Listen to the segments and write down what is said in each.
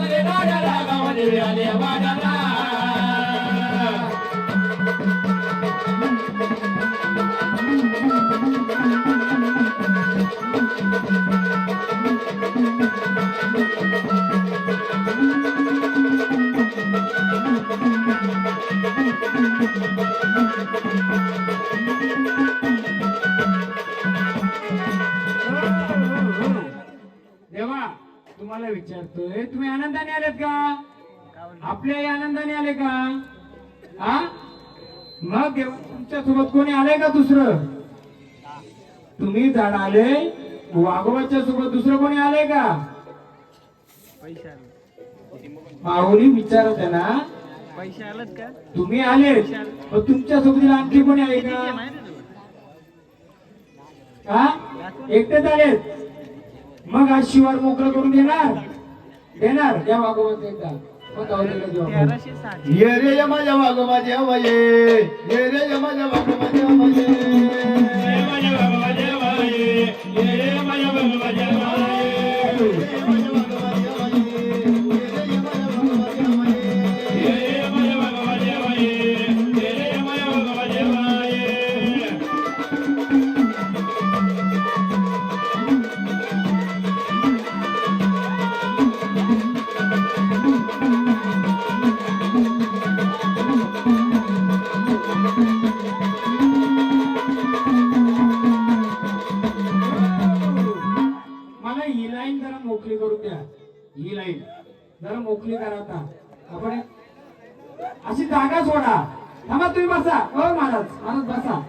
गावामध्ये दादाला गावामध्ये आले वादाला देवा तुम्हाला विचारतोय तुम्ही आनंदाने आलेत का आपल्या आनंदाने आले का हा मग देवा तुमच्या सोबत कोणी आले का दुसरं तुम्ही झाड आले वाघोबाच्या सोबत दुसरं कोणी आले का माऊली विचारत आहे ना पैसे आलेत का तुम्ही आले पण तुमच्या सोबत आणखी कोणी आहे का हा एकटेच आलेत मग आज शिवार मोकळं करून देणार त्या वाघोबाचं एकदा मग गावाला जेव्हा 1360 ये रे माझ्या वाघोबा जेव्हा ये रे माझ्या वाघोबा जेव्हा मोकळी करून द्या ही लाईन जरा मोकळी करा आता आपण अशी जागा सोडा थांबा तुम्ही बसा महाराज बसा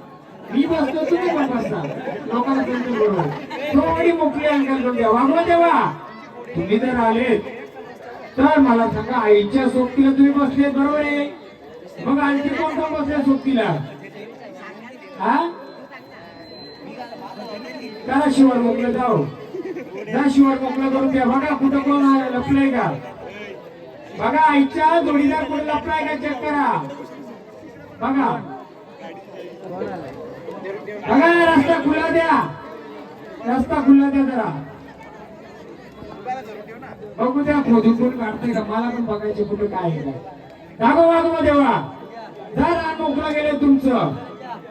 मी बसतो तुम्ही पण बसा लोकांना त्यांच्या बरोबर थोडी मोकळी अंकल करून द्या वागवा देवा तुम्ही जर आलेत तर मला सांगा आईच्या सोबतीला तुम्ही बसलेत बरोबर आहे मग आणखी कोण कोण बसल्या सोबतीला हा करा शिवार मोकळं जाऊ जा शिवार मोकळं करून द्या बघा कुठं कोण लपलंय का बघा आईच्या जोडीदार कोण लपलाय का चेक करा बघा बघा रस्ता खुला द्या जरा बघू द्या खोदून कोण काढतंय का मला पण बघायचे कुठं काय आहे दाखव वाघोबा देवा जर रान मोकळं गेले तुमचं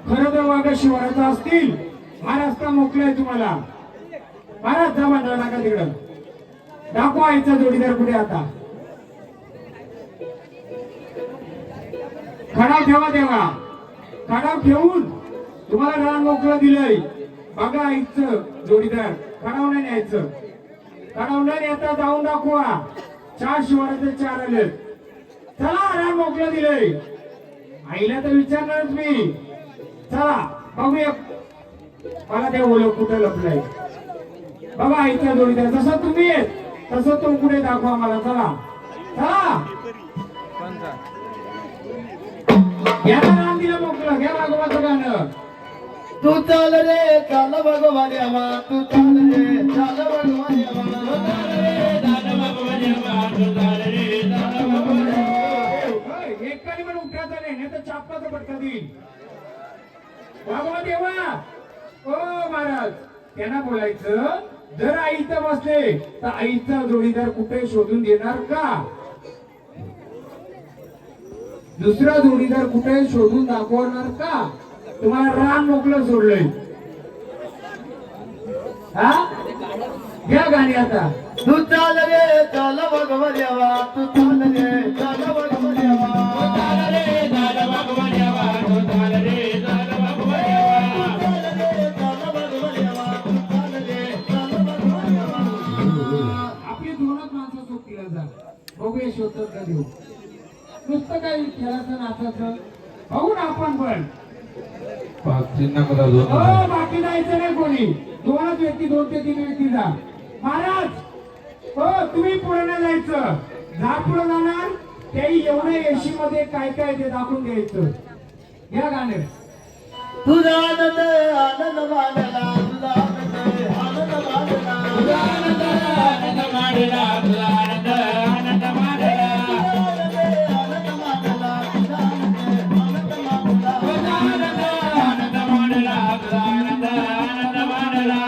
खरं तर वाघ शिवाराचं असतील हा रस्ता मोकळा आहे तुम्हाला महाराज जा म्हणा नका तिकडं दाखव आईचा जोडीदार कुठे आता खडाव ठेवा देवा खडाव ठेवून तुम्हाला रान मोकळं दिलंय बघा आईचं जोडीदार खडाव नाही न्यायचं खडाव न नेता जाऊन दाखवा 4 शिवाराचे 4 आले चला रान मोकळं दिलंय आईला तर विचारणारच मी चला बघूया मला ते ओळख कुठं लपलंय बघा आईच्या जोडीदार जसं तुम्ही तसं तो पुढे दाखवा मला चला याला रान दिलं मोकळं घ्या वाघोबाचं गाणं तू चाल रे चाल भगवान देवा तू चाल रे चाल भगवान एकाने पण उठायचं नाही तर चापकाचं पटका देईल वाघोबा देवा ओ महाराज त्यांना बोलायचं जर आईचं बसले तर आईचा जोडीदार कुठे शोधून देणार का दुसरा जोडीदार कुठे शोधून दाखवणार का तुम्हाला रान मोकळं सोडलंय हा घ्या गाणी आता तू चाल रे चाल भगवान देवा तू चाल रे चाल भगवान देवा आपली दोनच माणसं सोबतीला जा बघूया शोधत का देऊ नुसतं काही खेळाचं नाचाचं बघू ना आपण पण बाकी जायचं नाही कोणी दोनच व्यक्ती 2 ते 3 व्यक्ती जा महाराज हो तुम्ही पुढे नाही जायचं जा पुढे जाणार तेही एवढ्या एशी मध्ये काय काय ते दाखवून द्यायचं घ्या गाणे तुझा आनंद आनंद मानला तुझा आनंद मानला तुझा आनंद मानला तुझा आनंद मानला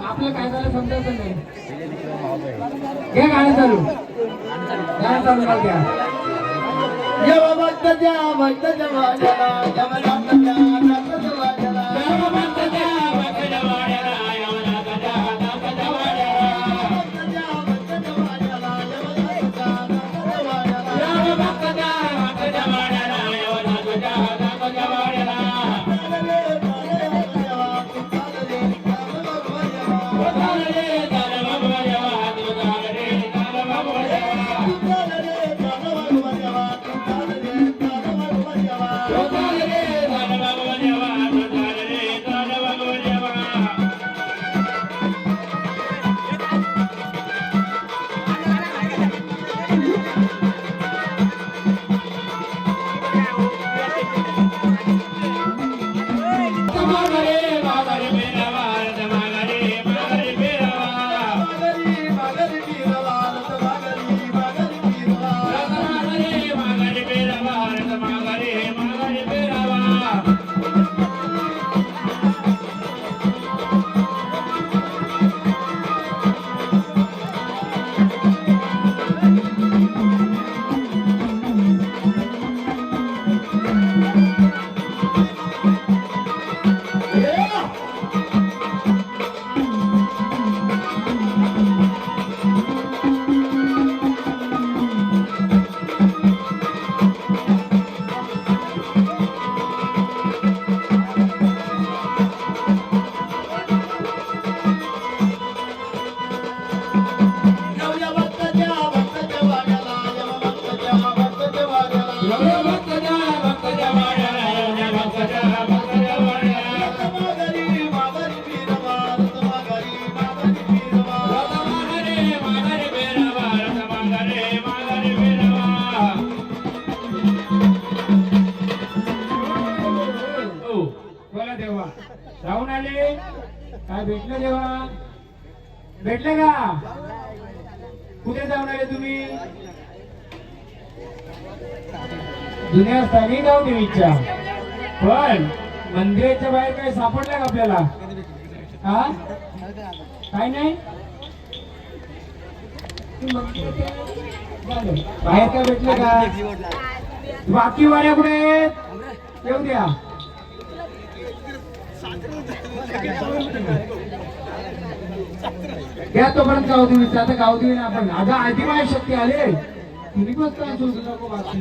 आपलं काय झालं समजायचं नाही. घ्या गाणं चालू, गाणं चालू करा घ्या. जेव्हा भक्ताच्या वाड्याला जमनाथच्या नाथाच्या वाड्याला बोला देवा, जाऊन आले काय? भेटलं देवा? भेटलं का? कुठे जाऊन आले तुम्ही? जुन्या स्थानी जाऊ देवीच्या. पण मंदिराच्या बाहेर काय सापडलं का आपल्याला? हा, काय नाही. बाहेर काय भेटलं का? बाकी वाड्या कुठे आहेत? येऊ द्या. घ्या तोपर्यंत गावदेवीचा. आता गावदेवी ना आपण आता आदिमाय शक्ती आले. तुम्ही बसता शोधू नको बाकी.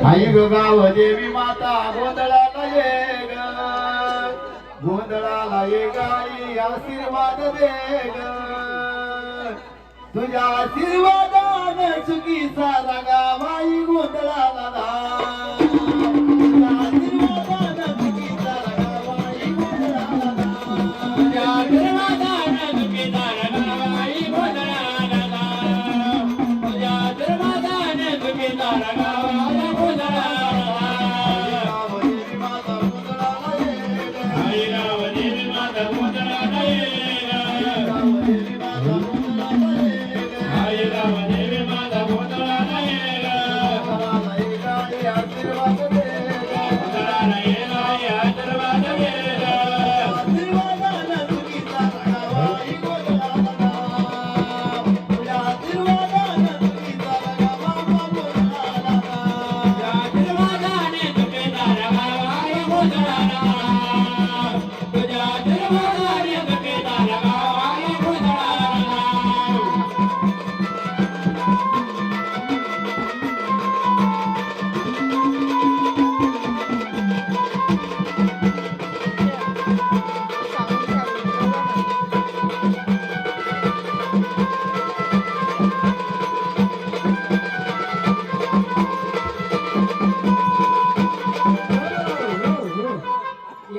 आई ग गाव देवी माता गोंधळाला ये ग, गोंधळाला ये गाई आशीर्वाद दे ग, तुझ्या आशीर्वादाने चुकीचा रागा बाई गोंधळाला धाव. तुझ्या आशीर्वादाने चुकीचा रागा बाई गोंधळाला धाव. तुझ्या आशीर्वादाने चुकीचा रागा बाई गोंधळाला धाव. तुझ्या आशीर्वादाने चुकीचा रागा बाई गोंधळाला धाव. देवी माता गोंधळाला ये ग, आई राव देवी माता गोंधळाला ये ग, देवी माता गोंधळाला ये ग, आई राव देवी माता गोंधळाला ये ग, गोंधळाला ये गाई आशीर्वाद दे ग, गोंधळाला ये गाई आशीर्वाद दे ग, आशीर्वादाने चुकीचा रागा बाई गोंधळाला धाव. तुझ्या आशीर्वादाने चुकीचा रागा बाबा गोंधळाला धाव. तुझ्या आशीर्वादाने चुकीचा रागा बाई गोंधळाला धाव. तुझ्या आशीर्वादाने चुकीचा रागा बाई गोंधळाला धाव.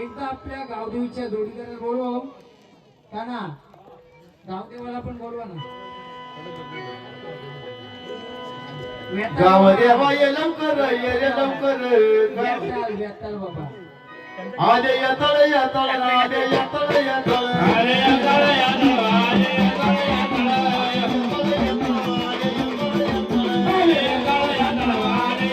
एकदा आपल्या गावदेवीच्या जोडीदाराला बोलवा का ना? गावदेवाला पण बोलवा ना. गाव देवा ये लवकर ये रे लवकर. वेताल वेताल बाबा. आले येतळ येतळ आले येतळ येतळ आले येतळ येतळ आले येतळ येतळ आले येतळ येतळ आले येतळ येतळ आले येतळ येतळ आले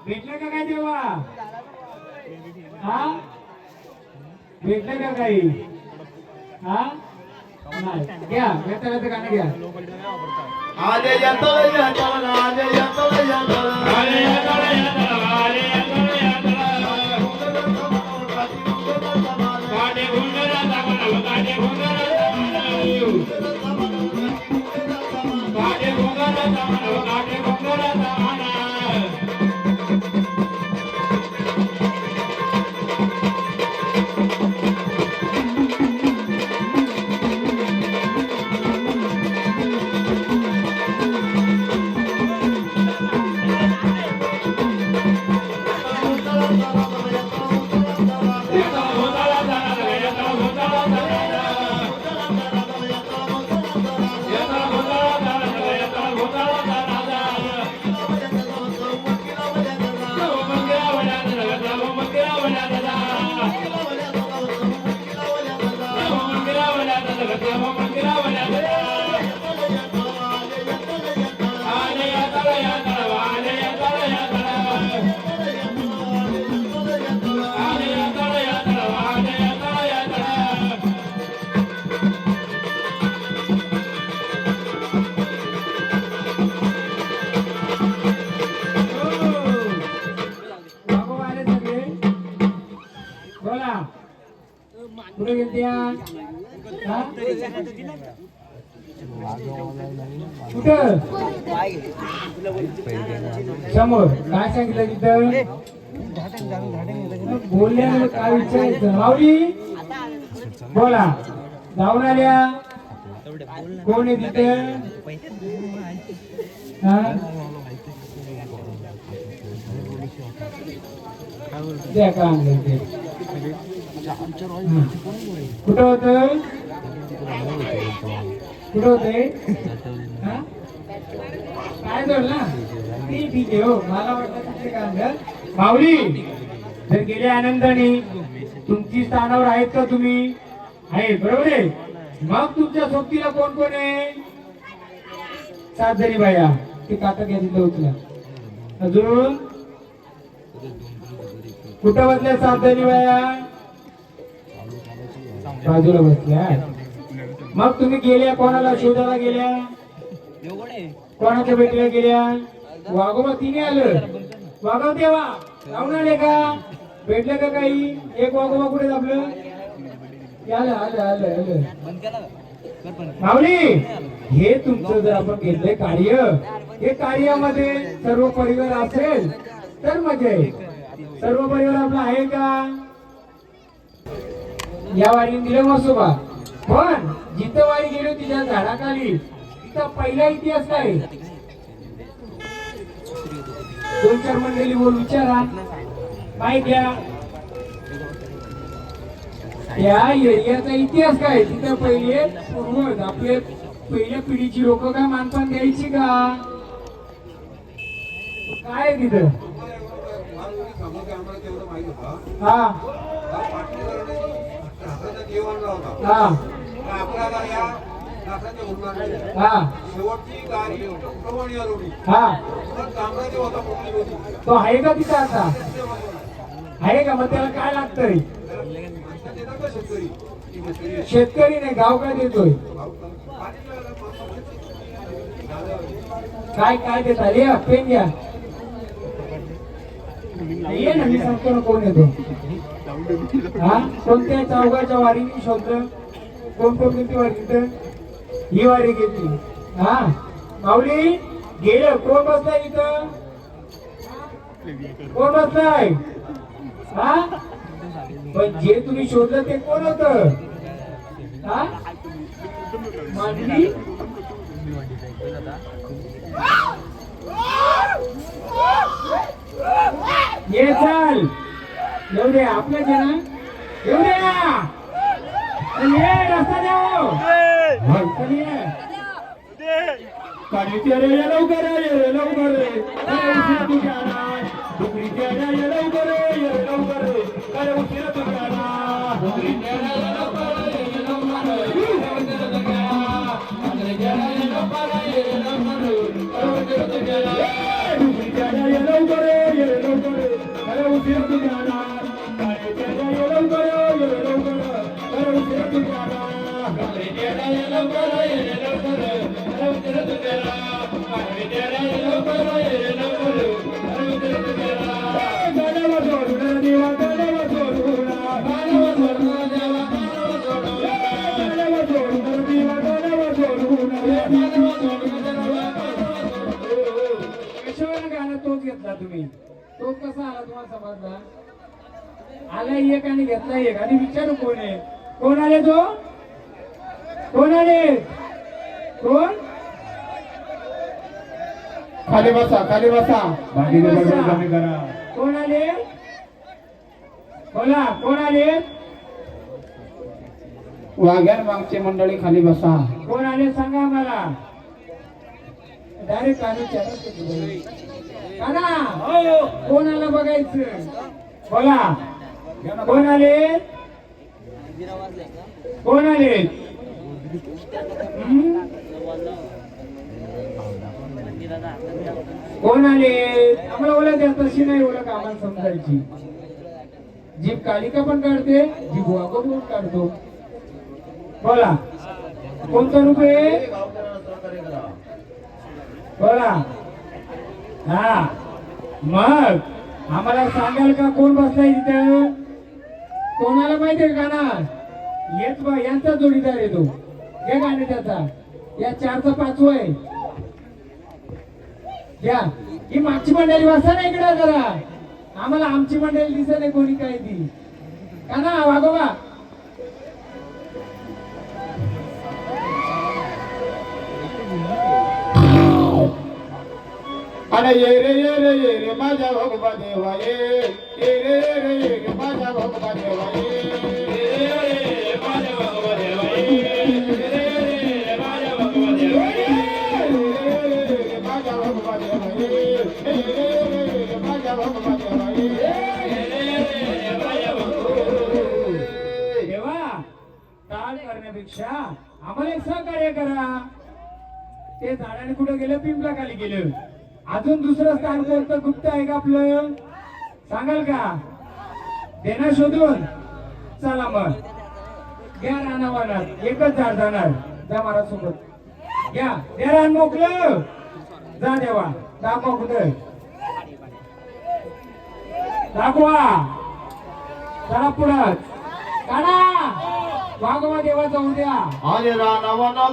भेटलं का काय तेव्हा? हा भेटलं का काही? हा नाही घ्या वेतनाचं गाणं घ्या. आले यंतळ यंतळ आले यंतळ यंतळ आले यातळ यातळ आले यातळ यातळ गाडे घुंगराचा म्हणावं गाडे घुंगराचा म्हणावं गाडे घुंगराचा म्हणावं गाडे घुंगराचा म्हणावं. कुठे गेलत्या? कुठं समोर काय सांगितलं तिथं? बोलल्यावर काय विचारायचं? माऊली बोला जाऊन आल्या कोण आहे तिथे? द्या का आणलं ते? कुठं होत? कुठं होते? काय जोड ना ठीक आहे हो. मला वाटतं तिथे काय आणलं. माऊली जर गेल्या आनंदाने तुमची स्थानावर आहेत का तुम्ही? आहेत बरोबर आहे. मग तुमच्या सोबतीला कोण कोण आहे? 7 जणी बाया. ते काका घ्या तिथं उचला. अजून कुठं बसल्या 7 जणी बाया? बाजूला बसल्या. मग तुम्ही गेल्या कोणाला शोधायला गेल्या? कोणाच्या भेटीला गेल्या? वाघोबा तिने आलं. वाघोबा तेव्हा जाऊन आले का? भेटले का काही? एक वाघोबा कुठे दाबलं? आलं आलं आलं आलं. माऊली हे तुमचं जर आपण घेतलंय कार्य, हे कार्यामध्ये सर्व परिवार असेल तर मजा आहे. सर्व परिवार आपला आहे का? या वारीने दिलं मसोबा. पण जिथं वारी गेलो तिच्या झाडाखाली तिथं पहिला इतिहास काय? 2-4 मंडळी बोल विचारा काय घ्या. या एरियाचा इतिहास काय? तिथं पहिले पूर्वज आपले पहिल्या पिढीची लोक काय मानपान द्यायची का? काय आहे तिथं? हा हा तो आहे का तिथं आता? आहे का? मग त्याला काय लागतंय? शेतकरी नाही गाव काय देतोय? काय काय देता? ये पेन घ्या. ये ना मी सांगतो ना कोण येतो. हा कोणत्या चौघाच्या वारीने शोधलं? कोण कोण किती वारी तिथं? ही वारी घेतली. हा माऊली गेलं. कोण बसलाय इथं? कोण बसलाय? हा पण जे तुम्ही शोधलं ते कोण होत? हा मांडली. ये चल येऊ दे आपल्याच आहे ना. येऊ दे ना. ये रस्ता द्याव. चल ये काढीच्या रे लवकर ये लवकर उशीर तू जाणार. डुकरीच्या रे लवकर ये लवकर काय उशीर तू जाणार. डुकरीच्या रे लवकर ये लवकर उशीर तू जाणार. डुकरीच्या रे लवकर ये लवकर काय उशीर तू जाणार. डुकरीच्या रे लवकर ये उशीर तुम्ही आला काळे चेहरा ये लवकर ये लवकर जरा उशीर तुम्ही आला काळे चेहरा ये लवकर ये लवकर जरा उशीर तुम्ही आला काळे चेहरा ये लवकर ये लवकर जरा उशीर तुम्ही आला गाण्याला सोडून देवा गाण्याला सोडून गाण्याला सोडून देवा गाण्याला सोडून गाण्याला सोडून देवा गाण्याला सोडून गाण्याला सोडून देवा कशावर गाणं तोच घेतला तुम्ही तो कसा आला तुम्हाला समजला आला एक आणि घेतला एक आणि विचारू कोण आहे कोण आले तो कोण आले कोण खाली बसा खाली बसा बाकीचे बडबड कमी करा कोण आले बोला कोण आले वाघ्यान मागची मंडळी खाली बसा कोण आले सांगा मला डायरेक्ट कानू काना कोणाला बघायचं बोला कोण आले कोण आले कोण आले आम्हाला ओळख द्या तशी नाही ओळख आम्हाला समजायची जीभ कालिका पण काढते जीभ वाकडून काढतो बोला कोणतं रूप आहे बोला हा मग आम्हाला सांगाल का कोण बसलाय तिथं कोणाला माहितीये का ना येत बा यांचा जोडीदार येतो हे गाणे त्याचा या 4चा 5 आहे या ही मागची मंडळी बसा ना इकडे जरा आम्हाला आमची मंडळी दिसत नाही कोणी काय ती का ना वागोबा अरे ये रे माझ्या भगवा देवा ये रे माझ्या भगवा देवा ये माझ्या भगवा देवा माझ्या भगवा देवा माझ्या भगवा देवा माझ्या भगवा देवा देवा टाळ करण्यापेक्षा आम्हाला एक सहकार्य करा ते झाडाने कुठे गेलं पिंपला खाली गेलं अजून दुसरं स्थान कोणतं गुप्त आहे का आपलं सांगाल का देणार शोधून चला मग घ्या रानावानात एकच झाड जाणार जा महाराज सोबत घ्या द्या रान मोकलं जा देवा दाखवा कुठं दाखवा जरा पुढं काढा वाघवा देवाचा उद्या अरे रानावना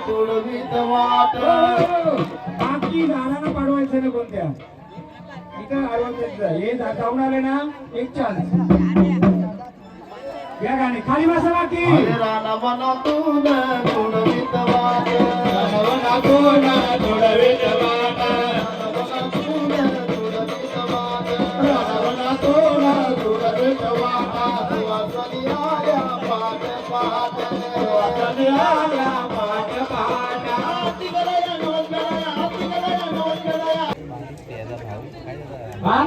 तुडवीत वाट बाकी झाडांना पाडवायचं ना कोणत्या इथं आरोग्याचं हे जाऊन आले ना एक चान्स या गाणे खाली बसा बाकी अरे रानावना तुडवीत वाट रानावना तुडवीत वाट रानावना तुडवीत वाट सुवासनिया पाट पाट सुवासनिया पाट पाट हाती गलाया नोट गलाया हाती गलाया नोट गलाया हा?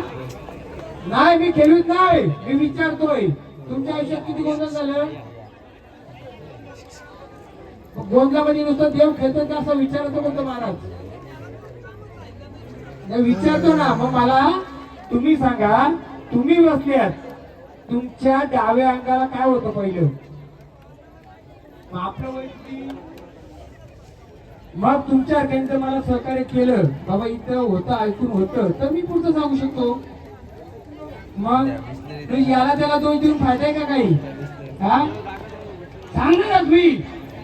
नाही मी खेळूच नाही मी विचारतोय तुमच्या आयुष्यात किती गोंधळ झालं गोंधळामध्ये नुसतं देव खेळतो का असं विचारतो कोणतं महाराज नाही विचारतो ना मग मला तुम्ही सांगा तुम्ही बसल्यात तुमच्या डाव्या अंगाला काय होतं पहिलं मग आपलं वय किती? मग तुमच्या त्यांचं मला सहकार्य केलं बाबा इथं होतं ऐकून होतं तर मी पुढचं सांगू शकतो मग याला त्याला दोष देऊन फायदा आहे का काही हा सांगणार मी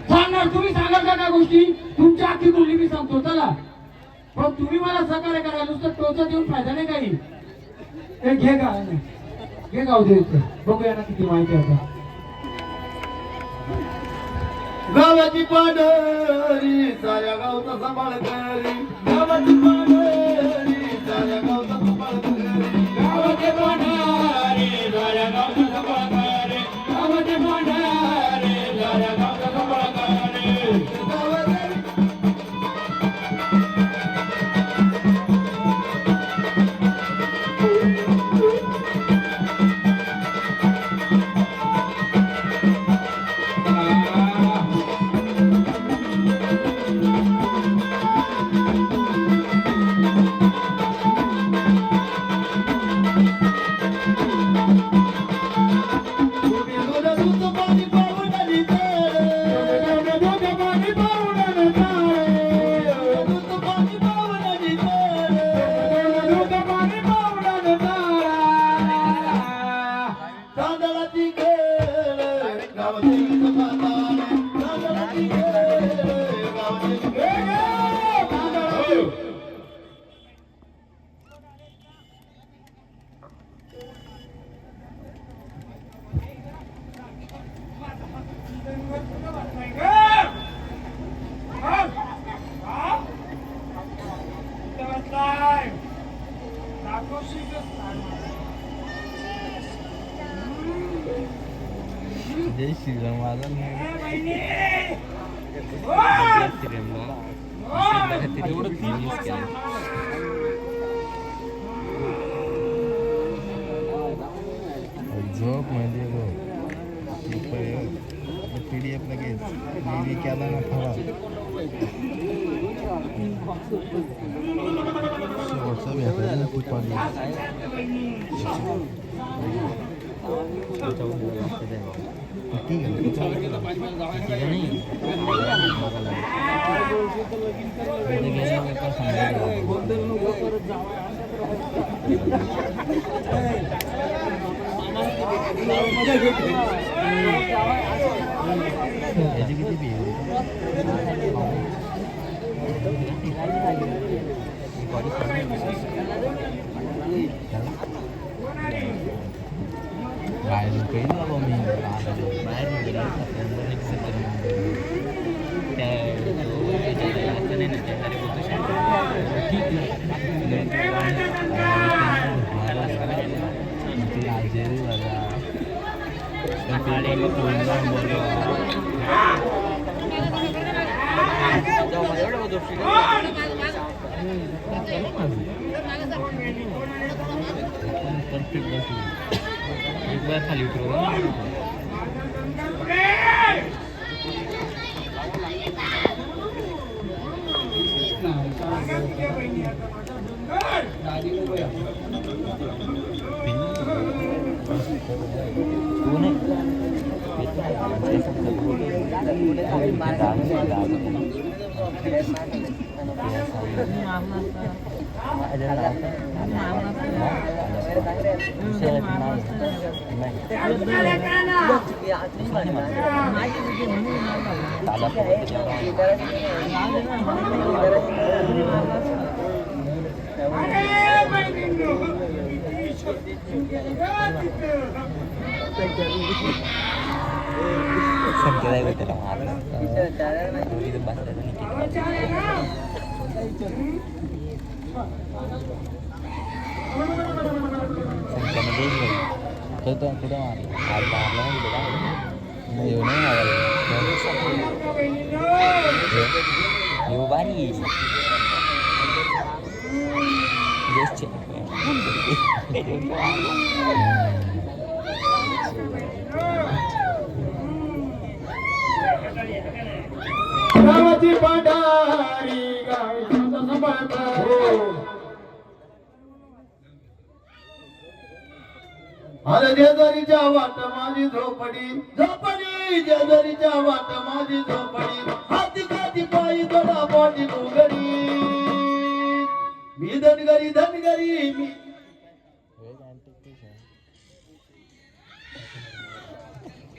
सांगणार तुम्ही सांगाल का काय गोष्टी तुमच्या आखी बोलली मी सांगतो चला पण तुम्ही मला सहकार्य करा नुसतं टोचा देऊन फायदा नाही काही ते घे का घे गाव दे बघूया ना किती माहिती आता गावाची पाडरी साऱ्या गावचा सांभाळ करी गावाची पाडरी साऱ्या गावचा सांभाळ करी गावाचे पांढरे साऱ्या गावचा सांभाळ करे गावाचे पांढरे साऱ्या गावचा सांभाळ करे जय श्रीराम माझा झोप म्हणजे PDF लगेच मी केला ना थोडा शेवटचा भेटायला ना खूप आली ठीक आहे नाही याची किती फी बाहेर काही बाबा मी बाहेर एक बार खाली उतरव गावाची पांढरी गावाचा संपर्क अरे जेजुरीच्या वाट माझी झोपडी झोपडी जेजुरीच्या वाट माझी झोपडी हाती खाती पायी थोडा पाठी डोंगरी मी धनगरी मी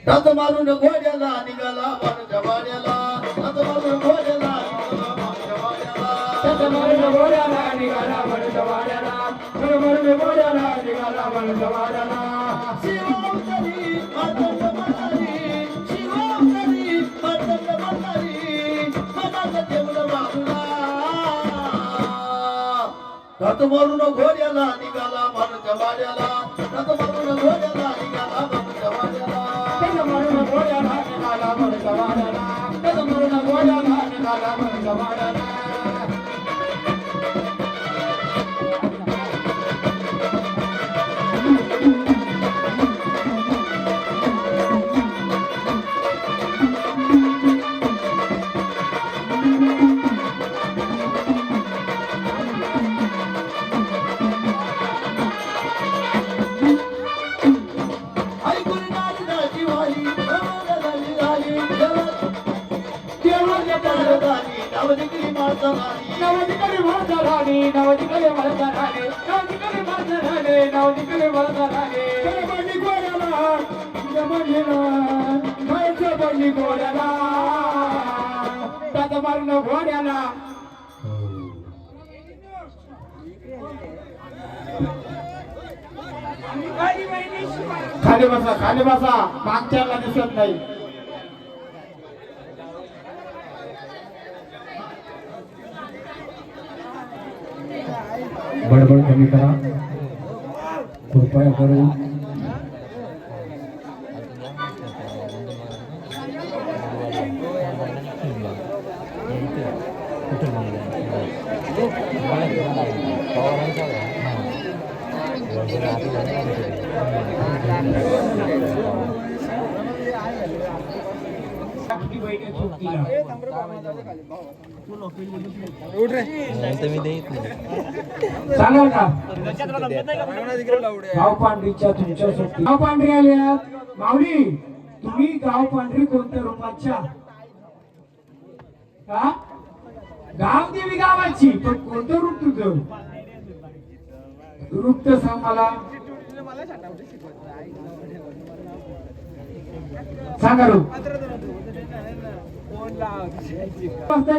रथ मारून घोड्याला निघाला वनच्या वाड्याला रथ मारून घोड्याला निघाला वनच्या वाड्याला शिवोत्तरी मातंग म्हातारी शिवोत्तरी मातंग म्हातारी मनाचं ठेवलं बाजूला रथ मारून घोड्याला निघाला वनच्या वाड्याला रथ मारून घोड्याला निघाला वनच्या वाड्याला घोड्याला खाली बसा मागच्याला दिसत नाही गडबड कमी करा कृपया करून. मी देत नाही. सांगाल का गाव पांढरीच्या तुमच्या सोबती गाव पांढरी आल्यात माऊली तुम्ही गाव पांढरी कोणत्या रूपाच्या हा गाव देवी गावाची पण कोणतं रूप तुझं रूप तर सांग मला सांगा रूप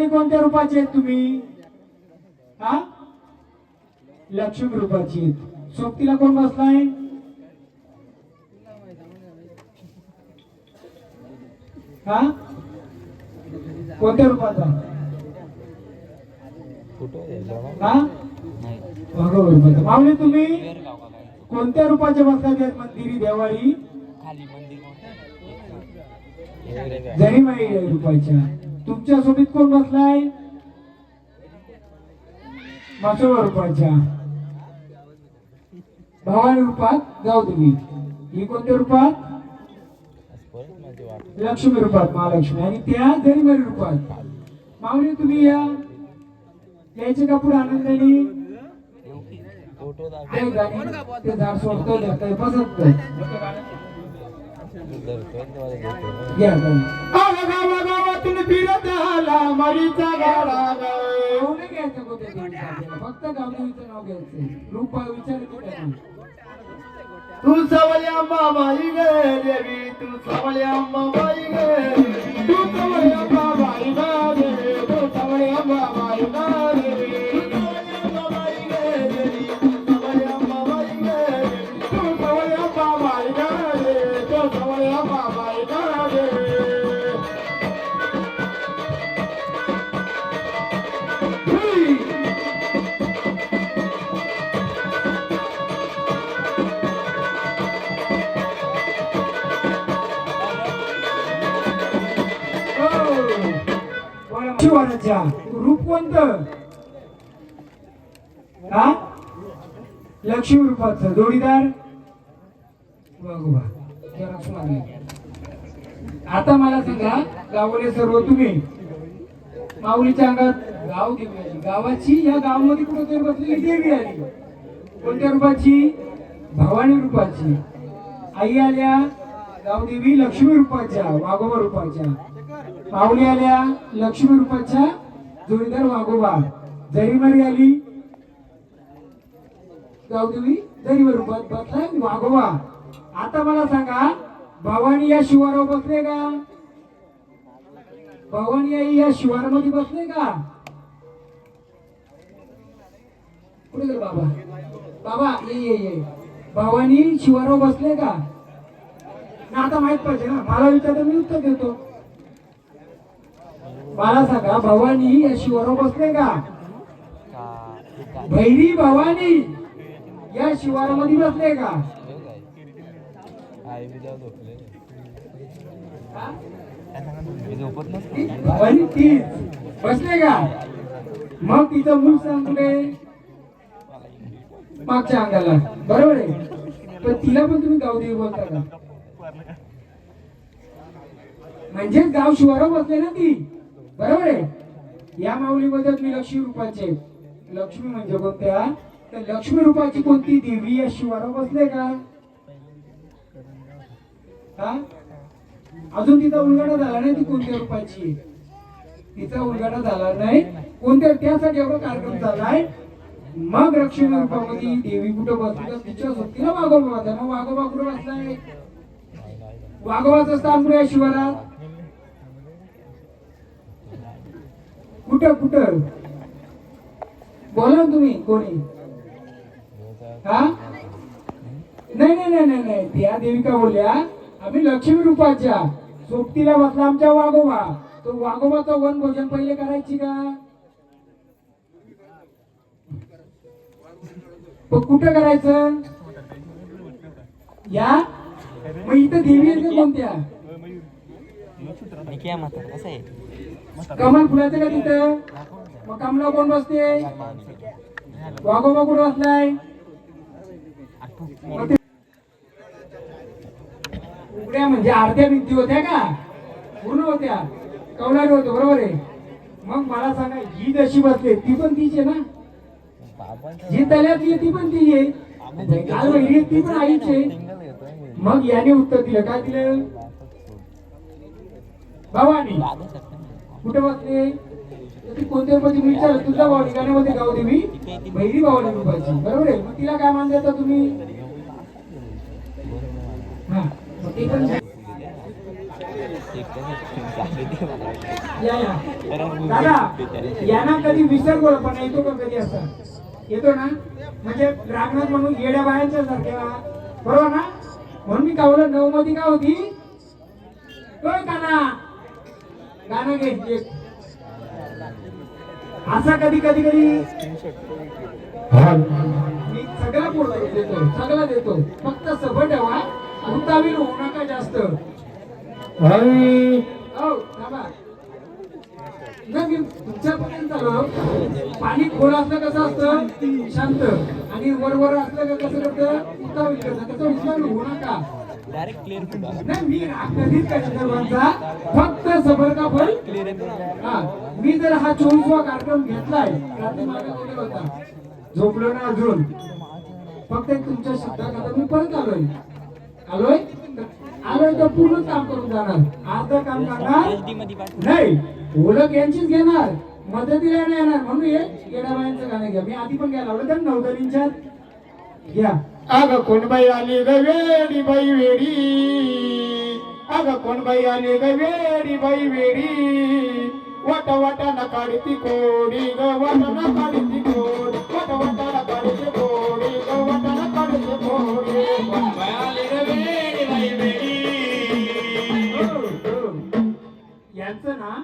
कोणत्या रूपाचे आहेत तुम्ही हा लक्ष्मी रूपाची आहेत सोबतीला कोण बसलाय हा कोणत्या रूपाचा हा भगव रूपाचा माऊली तुम्ही कोणत्या रूपाचे बसलाय मंदिरी देवाळी जरीमाई रूपाच्या तुमच्या सोबत कोण बसलाय मासोबा रूपाच्या भवानी रूपात जाऊ तुम्ही ही कोणत्या रूपात लक्ष्मी रूपात महालक्ष्मी आणि त्या जरीमाई रूपात माऊली तुम्ही यायचे का पुढे आनंदाने ते झाड सोडतो बसत गावातून फिरत आला मरीचा गाडा एवढं घ्यायचं फक्त गावदेवीचं नाव घ्यायचं रूपा विचार तू सवली अंबाबाई ग देवी तू सवली अंबाबाई ग तू सवली अंबाबाई ग देवी तू सवली अंबाबाई ग देवी शिवाराच्या रूप कोणतं हा लक्ष्मी रूपाचं जोडीदार आता मला सांगा गावले सर्व तुम्ही माऊलीच्या अंगात गाव देवी आली गावाची या गावामध्ये कुठेतरी बसलेली देवी आली कोणत्या रूपाची भवानी रूपाची आई आल्या गावदेवी लक्ष्मी रूपाच्या वाघोबा रूपाच्या माऊली आल्या लक्ष्मी रूपाच्या जोडीदार वाघोबा जरीमारी आली गावदेवी जरीमारी रूपात बसला वाघोबा आता मला सांगा भवानी या शिवारावर बसले का भवानी आई या शिवारामध्ये बसले का कुठे गेले बाबा बाबा ये भवानी शिवारावर बसले का ना आता माहित पाहिजे ना मला विचारतो मी उत्तर देतो मला सांगा भवानी या शिवारावर बसले का भैरी भवानी या शिवारामध्ये बसले का भवानी तीच बसले का मग तिचं मूल सांग कुठे मागच्या अंगाला बरोबर आहे पण तिला पण तुम्ही गावदेवी बोलता का म्हणजे गाव शिवारावर बसले ना ती बरोबर आहे या माऊलीमध्ये मी लक्ष्मी रूपाचे लक्ष्मी म्हणजे कोणत्या तर लक्ष्मी रूपाची कोणती देवी या शिवारावर बसले का हा अजून तिचा उलगडा झाला नाही ती कोणत्या रूपाची तिचा उलगडा झाला नाही कोणत्या त्यासाठी एवढा कार्यक्रम चाललाय मग लक्ष्मी रूपामध्ये देवी कुठं बसली तर तिच्या सोबतीला वाघोबा होता मग वाघोबा कुठं बसलाय वाघोबाचं स्थान कुठे आहे शिवारात कुठं कुठं बोला ना तुम्ही कोणी हा नाही नाही नाही नाही नाही त्या देविका बोलल्या आम्ही लक्ष्मी रूपाच्या सोबतीला बसला आमच्या वाघोबा तो वाघोबाचं वन भोजन पहिले करायची का पण कुठं करायचं या मग इथं देवी आहेत का कोणत्या काय म्हणतात कसं आहे कमल फुलाचं का तिथं मग कमला कोण बसते वाघोबा कुठं बसलाय मग ते उघड्या म्हणजे अर्ध्या भिंती होत्या का पूर्ण होत्या कौलारू होतो बरोबर आहे मग मला सांगा ही जशी बसते ती पण तीच आहे ना जी तल्यातली ती पण ती आहे काल वहिनी ती पण आईच आहे मग याने उत्तर दिलं काय दिलं भवानी कुठे बसले ती कोणत्या रूपाची मी विचार तुझ्या भवानी गाण्यामध्ये गाव देवी बहिरी भवानी रूपाची बरोबर आहे मग तिला काय मान देता तुम्ही हा मग ते पण या दादा यांना कधी विसर पण येतो का कधी असा येतो ना म्हणजे रागनाथ म्हणून येड्या बायांच्या सारख्या बरोबर ना म्हणून मी कावलं 9 मध्ये का होती गाणं घे असा कधी कधी कधी मी सगळं पूर्ण देतो सगळं देतो फक्त सभा ठेवा उतावील होऊ नका जास्त तुमच्यापर्यंत पाणी खोल असलं कसं असतं शांत आणि वर असलं का कसं करतं उतावील करतं कसं उतावील होऊ नका डायरेक्ट क्लिअर नाही मी राग कधीच काय सर्वांचा फक्त सबर का फल हा मी जर हा 24वा कार्यक्रम घेतलाय रात्री मागे कोणी होता झोपलो ना अजून फक्त तुमच्या शब्दात मी परत आलोय तर पूर्ण काम करून जाणार अर्ध काम करणार नाही ओळख यांचीच घेणार मदतीला नाही येणार म्हणून हे येडाबाईंचं गाणं घ्या मी आधी पण घ्यायला लावलं तर नवदरींच्यात घ्या अग कोण बाई आली ग वेडी बाई वेडी अग कोण बाई आली ग वेडी बाई वेडी वाट वाटा न काढती कोडी ग वाट न काढती कोडी वाट वाटा न काढती कोडी ग वाट न काढती कोडी कोण बाई आली ग वेडी बाई वेडी यांचं ना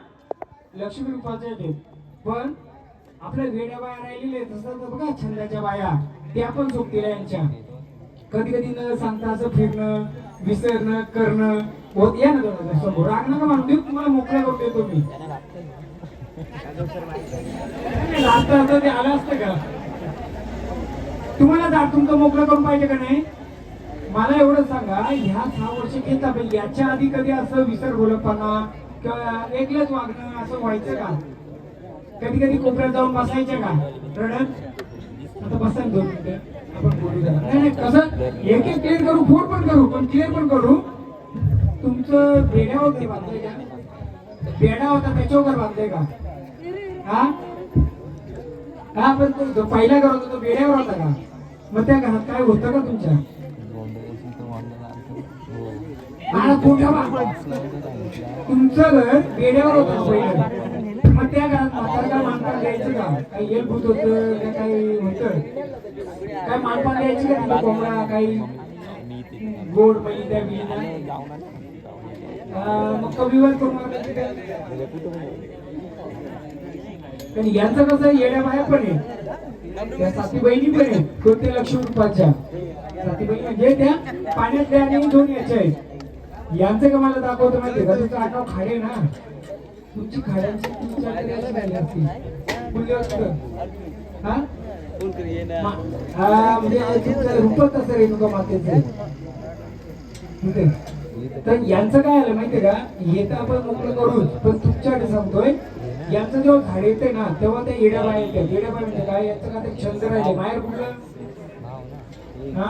लक्ष्मी रूपाचे येते पण आपल्या वेड्या बाया राहिलेले तसं बघा छंदाच्या बाया त्या पण सोबतीला यांच्या कधी कधी न सांगता असं फिरणं विसरणं करणं होत या ना समोर राग नका म्हणून देऊ तुम्हाला मोकळं करून देतो मी लागतं ते आलं असतं का तुम्हाला जा तुमचं मोकळं करून पाहिजे का नाही मला एवढं सांगा ह्या 6 वर्ष घेता पाहिजे याच्या आधी कधी असं विसर बोलपणा किंवा एकलंच वागणं असं व्हायचं का कधी कधी कोपऱ्यात जाऊन बसायचं का रडत आता बसा 2 मिनिटं आपण बोलू द्या नाही कसं एक एक क्लिअर करू फोन पण करू पण क्लिअर पण करू तुमचं बेड्या होते बांधले का बेडा होता त्याच्यावर बांधले का हा हा पण तो पहिला घर होता तो बेड्यावर होता का मग त्या घरात काय होतं का तुमच्या तुमचं घर बेड्यावर होतं पहिलं मग त्या घरात म्हातारका मानपान द्यायचं का काही येलभूत होतं का काही होतं काय मानपान द्यायची का तिला कोंबडा काही गोड पहिली त्या विहिरीला मग कविवर करून पण यांचं कसं येड्या बाया पण आहे त्या साती बहिणी पण आहे कोणत्या लक्ष्मी रूपाच्या साती बहिणी म्हणजे त्या पाण्यात आणि 2 याच्या आहेत यांचं का मला दाखवतो माहितीये का तुमचं आडनाव खाडे ना तुमची खाड्यांची म्हणजे तुमचं रूपच तसं रेणुका मातेचं तर यांचं काय आलं माहितीये का हे तर आपण मोकळं करूच पण तुमच्याकडे सांगतोय यांचं जेव्हा झाड येते ना तेव्हा त्या येड्या बाया येतात येड्या बाया म्हणजे काय यांचं का ते छंद राहिले माहेर कुठलं हा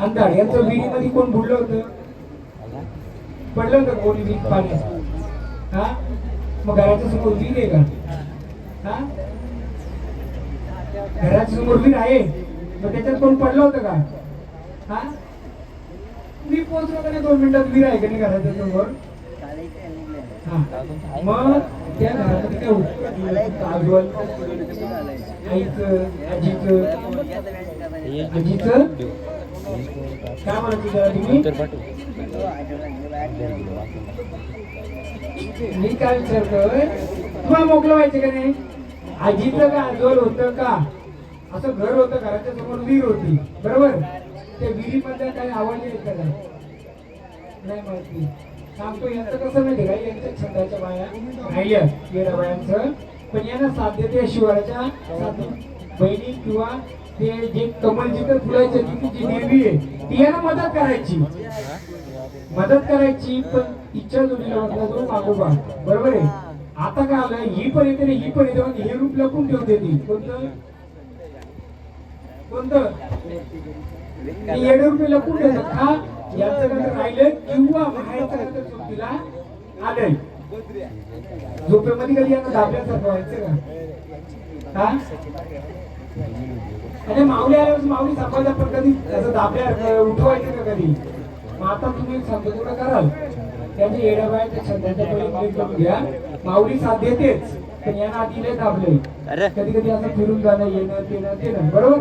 अंधार यांचं विहिरीमध्ये कोण बुडलं होतं पडलं होतं कोणी विहीर पाण्यात हा मग घराच्या समोर विहीर आहे का हा घराच्या समोर विहीर आहे मग त्याच्यात कोण पडलं होतं का हा मी पोहोचलो का नाही 2 मिनिटात विहीर आहे का नाही घराच्या समोर हा मग त्या घरामध्ये काय होतं आजोल आईचं आजीचं काय म्हणायचं त्याला तुम्ही मी काय विचारतोय तुम्हाला मोकळं व्हायचं का नाही आजीचं का आजोल होतं का असं घर होतं, घराच्या समोर विहीर होती, बरोबर. त्या विहिरीमध्ये काही आवाज येत का नाही माहिती. सांगतो यांचं कसं माहिती का, यांच्या छंदाच्या बाया राहिल्या येड्या बायांचं, पण यांना साथ देते शिवाच्या साथ बहिणी किंवा ते जे कमल जिथं फुलायचं तिथे जी देवी आहे ती यांना मदत करायची, पण तिच्या जोडीला म्हटलं जो मागोबा, बरोबर आहे. आता काय आलं, ही पण येते ही पण येते, म्हणजे हे रूप लपून ठेवते ती. कोणतं येडे रुपये लपून ठेवतात का, यांचं काय राहिलं किंवा बाहेरचं काय चुकीला आलंय. झोपेमध्ये कधी यांना दाबल्यासारखं व्हायचं का? आणि माऊली आल्यावर माऊली सापायचा, पण कधी त्याचं दाबल्या उठवायचं का कधी. मग आता तुम्ही सांगतो थोडं कराल, त्याच्या येड्या बायाच्या छंदाच्या पहिले करून घ्या. माऊली साथ देतेच, पण यांना आधी लय दाबले. कधी कधी असं फिरून जाणं येणं तेणं बरोबर.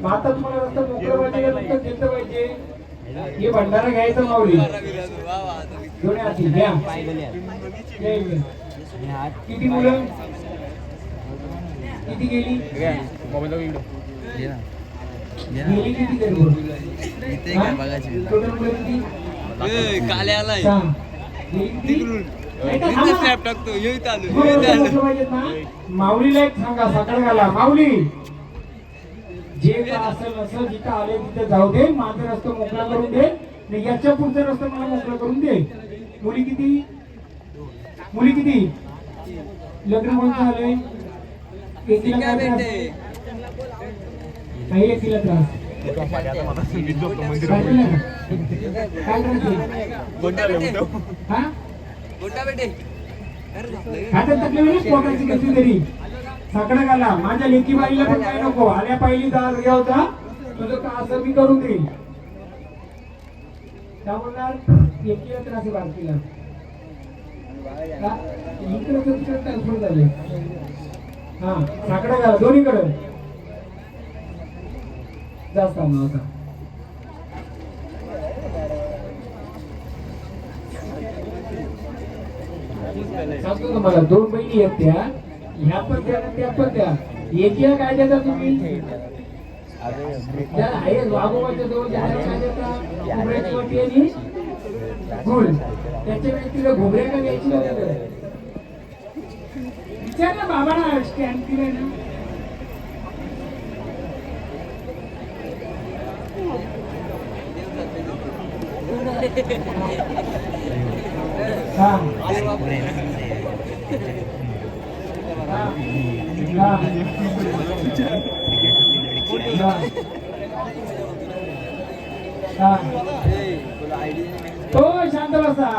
मग आता तुम्हाला रस्ता मोकळं पाहिजे का नुकतं देतं पाहिजे, हे भंडारा घ्यायचं माऊली दोन्ही हाती घ्या. किती मुलं किती गेली गेली किती टोटल मुलं किती सांग. माऊलीला एक सांगा सकाळ घाला, माऊली जे काय असेल नसेल जिथं आले तिथे जाऊ दे, माझा रस्ता मोकळा करून दे, आणि याच्या पुढचा रस्ता मला मोकळा करून दे. मुली किती लग्न कोणतं आलंय, एकीला काय त्रास, काही एकीला त्रास काय आता तकलीफ पोटाची कशी तरी साकडं घाला. माझ्या लेकी बाईला पण काय नको, आल्या पहिली दाल घ्या होता तुझं का असं मी करून देईल. त्या बोलणार एकीला त्रास आहे बारकीला, इकडे तिकडे ट्रान्सफर झाले. हा साकडं घाला दोन्हीकडे जास्त आता. सांगतो तुम्हाला, दोन बहिणी आहेत त्या, ह्या पण द्या त्या पण द्या. एकीला काय देता तुम्ही, त्या आहे वाघोबाच्या जवळ काय देता, घोबऱ्याची वाटी आणि गुळ. त्याच्या व्यक्तीला घोबऱ्या का द्यायची नव्हतं, विचार ना बाबांना स्टँड दिलाय ना. तो शांत बसा.